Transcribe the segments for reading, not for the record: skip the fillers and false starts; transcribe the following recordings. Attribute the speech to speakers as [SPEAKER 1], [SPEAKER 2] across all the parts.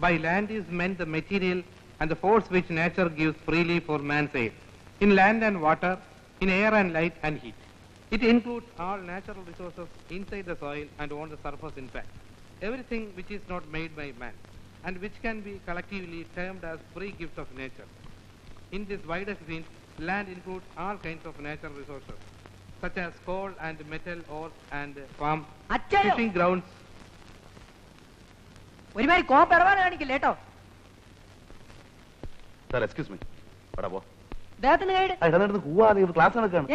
[SPEAKER 1] By land is meant the material and the force which nature gives freely for man's aid, in land and water, in air and light and heat. It includes all natural resources inside the soil and on the surface in fact. Everything which is not made by man, and which can be collectively termed as free gift of nature. In this widest sense, land includes all kinds of natural resources, such as coal and metal, ore and farm, fishing grounds.
[SPEAKER 2] ഒരുമാതിരി കോപ്പറവാണ് കാണിക്കില്ല കേട്ടോ.
[SPEAKER 3] Sir excuse me.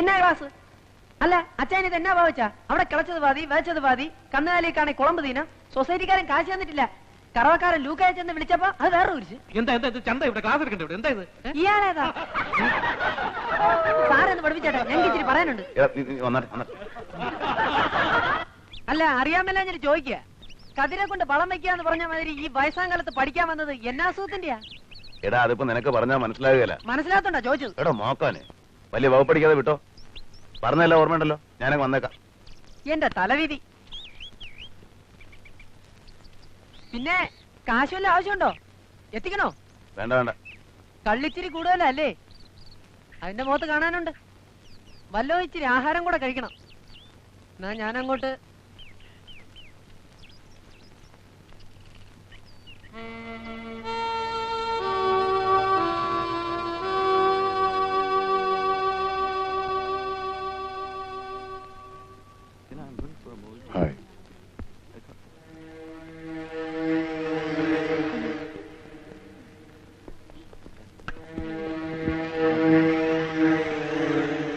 [SPEAKER 2] എന്നാ class? അല്ല അച്ഛൻ ഇത് എന്നാ ഭാവിച്ചാ? അവിടെ കിളച്ചത് പാതി വേച്ചത് പാതി, കന്നുകാലിക്കാണെ കുളമ്പ് തീനം. സൊസൈറ്റിക്കാരൻ കാശ് തന്നിട്ടില്ല. കറവക്കാരൻ ലൂക്കായ ചെന്ന് വിളിച്ചപ്പോ അത് വേറെ കുറിച്ച്. ഇയാളേതാ സാറെന്ന് പഠിപ്പിച്ചേട്ടാ, ഞങ്ങൾക്ക് ഇച്ചിരി പറയാനുണ്ട്. അല്ല അറിയാമല്ല ഞാൻ ചോദിക്കുക, കതിരെ കൊണ്ട് വളം വെക്കാന്ന് പറഞ്ഞ മാതിരി ഈ വയസ്സാം കാലത്ത് പഠിക്കാൻ വന്നത് എന്നാ അസുഖത്തിന്റെയാ?
[SPEAKER 3] എടാ അതിപ്പോ നിനക്ക് പറഞ്ഞാൽ മനസ്സിലാകുകയല്ല.
[SPEAKER 2] മനസ്സിലാത്തോണ്ടാ ചോദിച്ചത്.
[SPEAKER 3] എടാ നോക്കാനെ വലിയ വകുപ്പടിക്കാതെ വിട്ടോ. പറഞ്ഞല്ല ഓർമ്മയുണ്ടല്ലോ, ഞാനങ്ങ് വന്നേക്കാം.
[SPEAKER 2] എന്റെ തലവിധി. പിന്നെ കാശ് വല്ല ആവശ്യമുണ്ടോ? എത്തിക്കണോ?
[SPEAKER 3] വേണ്ട വേണ്ട.
[SPEAKER 2] കള്ളിച്ചിരി കൂടുതലല്ലേ? അതിന്റെ മുഖത്ത് കാണാനുണ്ട്. വല്ലോ ഇച്ചിരി ആഹാരം കൂടെ കഴിക്കണം. എന്നാ ഞാനങ്ങോട്ട്.
[SPEAKER 4] Hi.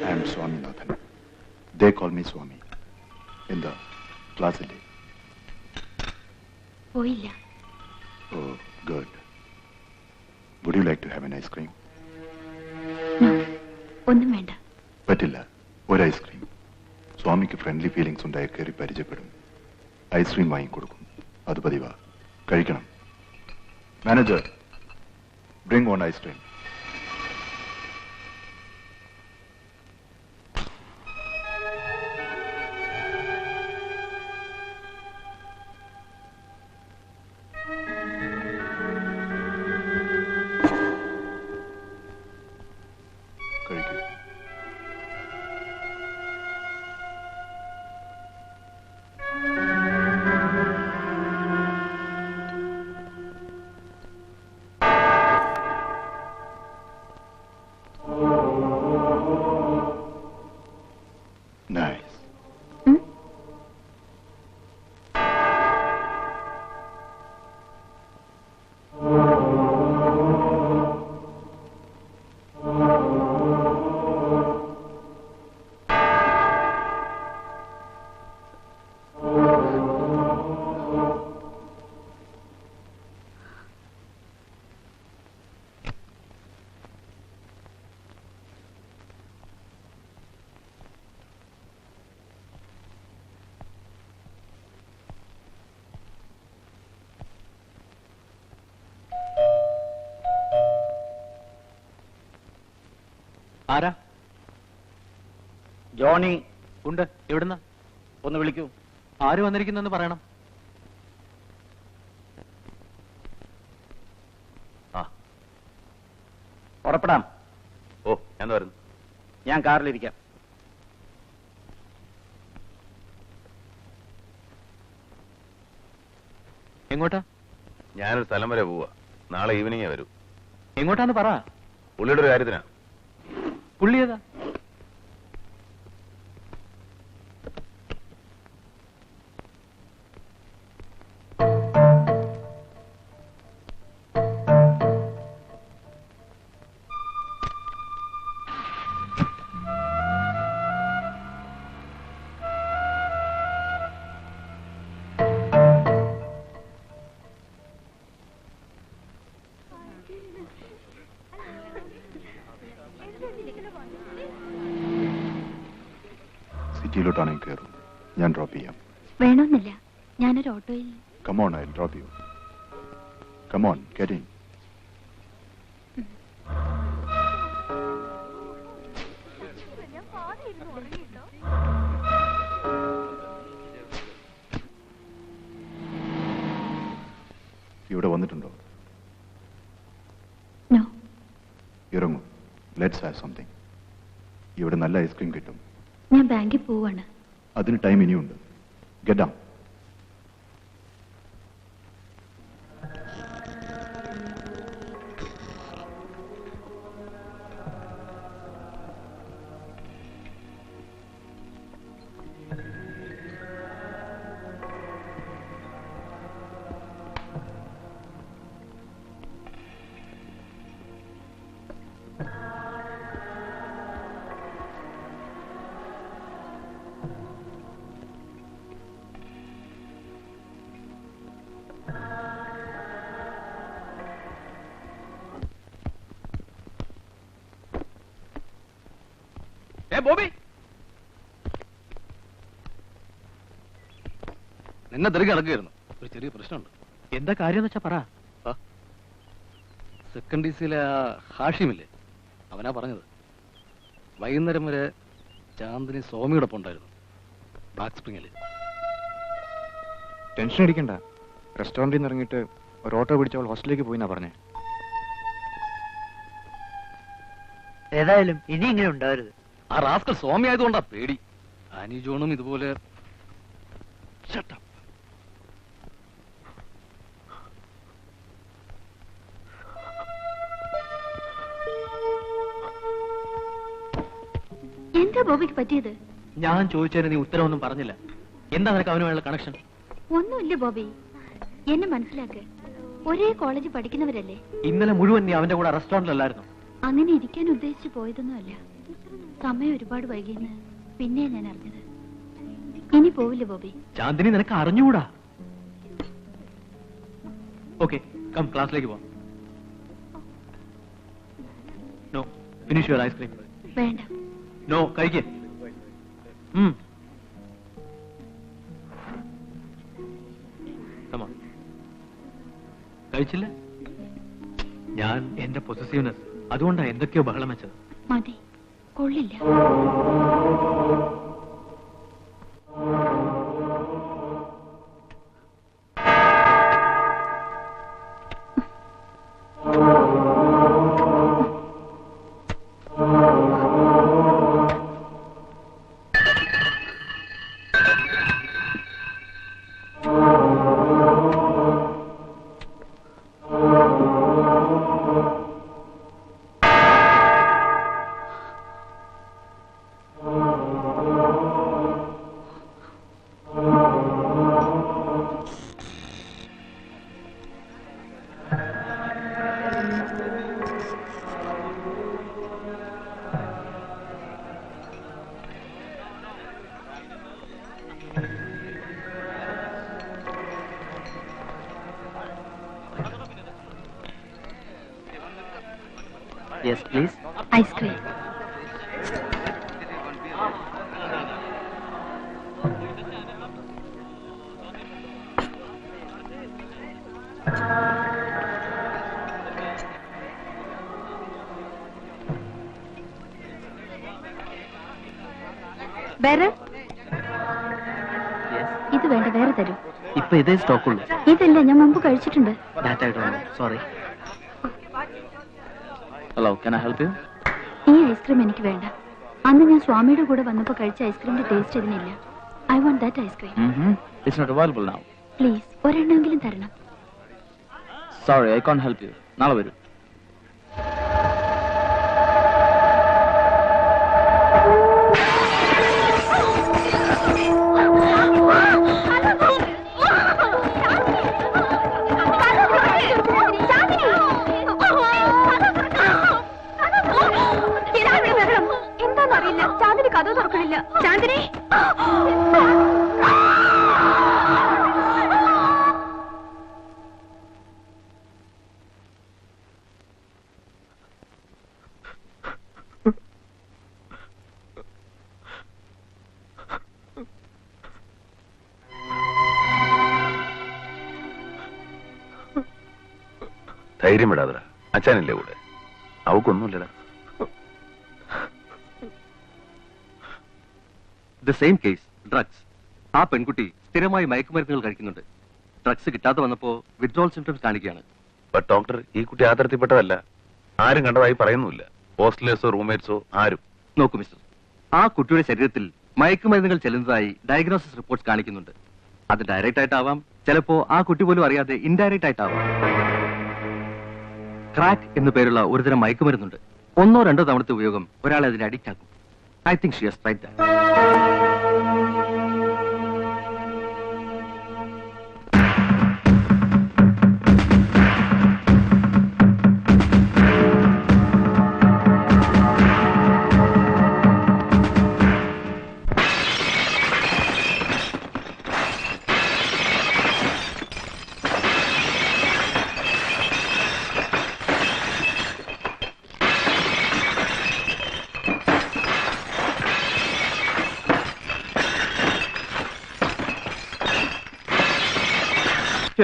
[SPEAKER 4] I am Swaminathan. They call me Swami. In the class today.
[SPEAKER 5] പോയില്ല.
[SPEAKER 4] Oh, good. Would you like to have an ice cream?
[SPEAKER 5] No. ഒന്നും വേണ്ട.
[SPEAKER 4] പറ്റില്ല. ഒരു ഐസ്ക്രീം. സ്വാമിക്ക് ഫ്രണ്ട്ലി ഫീലിംഗ്സ് ഉണ്ടായി കയറി പരിചയപ്പെടും. ഐസ്ക്രീം വാങ്ങിക്കൊടുക്കും. അത് പതിവാ. കഴിക്കണം. Manager, bring one ice cream. കഴിക്കൂ. Nice.
[SPEAKER 6] ആരാ?
[SPEAKER 7] ജോണി
[SPEAKER 6] ഉണ്ട്. എവിടുന്ന?
[SPEAKER 7] ഒന്ന് വിളിക്കൂ.
[SPEAKER 6] ആര് വന്നിരിക്കുന്നെന്ന് പറയണം.
[SPEAKER 7] പുറപ്പെടാം.
[SPEAKER 3] ഓ ഞാൻ വരുന്നു.
[SPEAKER 7] ഞാൻ കാറിലിരിക്കാം.
[SPEAKER 6] എങ്ങോട്ടാ?
[SPEAKER 3] ഞാനൊരു സ്ഥലം വരെ പോവാ. നാളെ ഈവനിങ്ങേ വരൂ.
[SPEAKER 6] എങ്ങോട്ടാന്ന് പറ.
[SPEAKER 3] പുള്ളിയുടെ ഒരു കാര്യത്തിനാ.
[SPEAKER 6] പുള്ളി ഏതാ?
[SPEAKER 4] സിറ്റിയിലോട്ടാണെങ്കിൽ കയറും. ഞാൻ ഡ്രോപ്പ് ചെയ്യാം.
[SPEAKER 5] വേണമെന്നില്ല, ഞാനൊരു ഓട്ടോയിൽ.
[SPEAKER 4] Come on, I'll drop you. Come on, get in. ഇവിടെ വന്നിട്ടുണ്ടോ?
[SPEAKER 5] നോ.
[SPEAKER 4] ഇറങ്ങൂ. Let's have something. ഇവിടെ നല്ല ഐസ്ക്രീം കിട്ടും.
[SPEAKER 5] ഞാൻ ബാങ്കിൽ പോവാണ്.
[SPEAKER 4] അതിന് ടൈം ഇനിയുണ്ട്. Get down.
[SPEAKER 3] ബോബി, നിന്നെ തിരികെ ഇറക്കുകയായിരുന്നു. ഒരു ചെറിയ പ്രശ്നമുണ്ട്.
[SPEAKER 6] എന്താ കാര്യം എന്ന് വെച്ചാ പറ.
[SPEAKER 3] സെക്കൻഡ് ഡിസിയിലെ ആ ഹാഷിമില്ലേ, അവനാ പറഞ്ഞത്. വൈകുന്നേരം വരെ ചാന്ദിനി സ്വാമിയോടൊപ്പം ഉണ്ടായിരുന്നു ബ്ലാക്ക് സ്പ്രിങ്ങിൽ.
[SPEAKER 6] ടെൻഷൻ അടിക്കണ്ട. റെസ്റ്റോറന്റിൽ നിന്ന് ഇറങ്ങിയിട്ട് ഒരു ഓട്ടോ പിടിച്ചവൾ ഹോസ്റ്റലിലേക്ക് പോയിന്നാ പറഞ്ഞേ.
[SPEAKER 2] ഏതായാലും ഇനി ഇങ്ങനെ ഉണ്ടാവരുത്.
[SPEAKER 3] ആ റാസ്കൽ സ്വാമി ആയതുകൊണ്ടാ പേടി. ആനി ജോണും ഇതുപോലെ. Shut up.
[SPEAKER 5] എന്താ ബോബിക്ക് പറ്റിയത്?
[SPEAKER 6] ഞാൻ ചോദിച്ചതിന് നീ ഉത്തരവൊന്നും പറഞ്ഞില്ല. എന്താ നിനക്ക് അവനുമായുള്ള കണക്ഷൻ?
[SPEAKER 5] ഒന്നുമില്ല ബോബി, എന്നെ മനസ്സിലാക്ക്. ഒരേ കോളേജിൽ പഠിക്കുന്നവരല്ലേ?
[SPEAKER 6] ഇന്നലെ മുഴുവൻ നീ അവന്റെ കൂടെ റെസ്റ്റോറന്റിലല്ലായിരുന്നു.
[SPEAKER 5] അങ്ങനെ ഇരിക്കാൻ ഉദ്ദേശിച്ച് പോയതൊന്നുമല്ല. സമയം ഒരുപാട് വൈകിയെന്ന് പിന്നെ ഞാൻ അറിഞ്ഞത്. ഇനി പോവില്ല ബോബി.
[SPEAKER 6] ചാന്ദിനി നിനക്ക് അറിഞ്ഞുകൂടാ. ഓക്കെ, കം ക്ലാസ്സിലേക്ക് പോവാം. No, finish your ice cream.
[SPEAKER 5] വേണ്ട.
[SPEAKER 6] നോ, കഴിക്കേ. കഴിച്ചില്ല. ഞാൻ എന്റെ പൊസസീവ്നെസ് അതുകൊണ്ടാ എന്തൊക്കെയോ ബഹളം വെച്ചത്.
[SPEAKER 5] മതി, കൊള്ളില്ല.
[SPEAKER 2] Yes, please.
[SPEAKER 5] Ice cream. വേറെ? ഇത് വേണ്ട, വേറെ തരൂ.
[SPEAKER 2] ഇപ്പൊ ഇതേ സ്റ്റോക്ക് ഉള്ളൂ.
[SPEAKER 5] ഇതല്ല, ഞാൻ മുമ്പ് കഴിച്ചിട്ടുണ്ട്.
[SPEAKER 2] Sorry. Hello, can I help you?
[SPEAKER 5] ഈ ഐസ്ക്രീം എനിക്ക് വേണ്ട. അന്ന് ഞാൻ സ്വാമിയുടെ കൂടെ വന്നപ്പോ കഴിച്ച ഐസ്ക്രീമിന്റെ ടേസ്റ്റ് ഇതിനില്ല. I want that ice cream.
[SPEAKER 2] It's not available now.
[SPEAKER 5] Please, ഒരെണ്ണമെങ്കിലും തരണം.
[SPEAKER 2] Sorry, I can't help you. നാളെ വരൂ.
[SPEAKER 5] എന്താന്നറിയില്ല, ചാന്ദിനി കഥ തുറക്കണില്ല. ചാന്ദിനി,
[SPEAKER 8] ധൈര്യം വിടാതടാ, അച്ഛനില്ലേ കൂടെ? അവക്കൊന്നുമില്ലടാ.
[SPEAKER 3] The same case, drugs. ആ പെൺകുട്ടി സ്ഥിരമായി മയക്കുമരുന്നുകൾ കഴിക്കുന്നുണ്ട്. ഡ്രഗ്സ് കിട്ടാതെ വന്നപ്പോ വിത്ഡ്രോൾ സിംറ്റംസ് കാണിക്കുകയാണ്.
[SPEAKER 8] ബട്ട് ഡോക്ടർ, ഈ കുട്ടി ആ തരത്തിൽപ്പെട്ടതല്ല. ആരും കണ്ടതായി പറയുന്നുമില്ല. ഹോസ്റ്റലേഴ്സോ റൂംമേറ്റ്സോ ആരും.
[SPEAKER 3] നോക്കൂ മിസ്റ്റർ, ആ കുട്ടിയുടെ ശരീരത്തിൽ മയക്കുമരുന്നുകൾ ചെല്ലുന്നതായി ഡയഗ്നോസിസ് റിപ്പോർട്ട്സ് കാണിക്കുന്നുണ്ട്. അത് ഡയറക്റ്റ് ആയിട്ടാവാം, ചിലപ്പോ ആ കുട്ടി പോലും അറിയാതെ ഇൻഡയറക്റ്റ് ആയിട്ടാവാം. ക്രാക്ക് എന്നു പേരുള്ള ഒരുതരം മയക്കുമരുന്നുണ്ട്. 1 or 2 തവണത്തെ ഉപയോഗം ഒരാളെ അതിന് അഡിക്റ്റ് ആക്കും. I think she has tried that.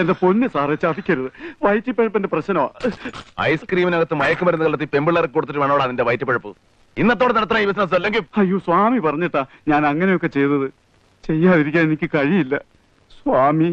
[SPEAKER 9] എന്റെ പൊന്ന് സാറേ, ചതിക്കരുത്. വയറ്റിപ്പഴപ്പിന്റെ പ്രശ്നമാ.
[SPEAKER 8] ഐസ്ക്രീമിനകത്ത് മയക്കുമരുന്ന് കലർത്തി പെമ്പിള്ളേർക്ക് കൊടുത്തിട്ട് വേണോടാ അതിന്റെ വയറ്റിപ്പഴപ്പ്. ഇന്നത്തോടെ നടത്തണ ഈ ബിസിനസ് അല്ലെങ്കിൽ.
[SPEAKER 9] അയ്യോ, സ്വാമി പറഞ്ഞിട്ടാ ഞാൻ അങ്ങനെയൊക്കെ ചെയ്തത്. ചെയ്യാതിരിക്കാൻ എനിക്ക് കഴിയില്ല സ്വാമി.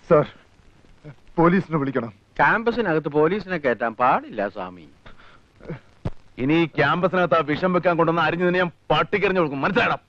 [SPEAKER 4] സാർ, പോലീസിനെ വിളിക്കണം.
[SPEAKER 7] ക്യാമ്പസിനകത്ത് പോലീസിനെ കയറ്റാൻ പാടില്ല സ്വാമി.
[SPEAKER 8] ഇനി ഈ ക്യാമ്പസിനകത്ത് ആ വിഷം വെക്കാൻ കൊണ്ടുവന്ന് അരിഞ്ഞതിനെ ഞാൻ പട്ടിക്കെറിഞ്ഞു കൊടുക്കും. മനസ്സിലാക്കണം?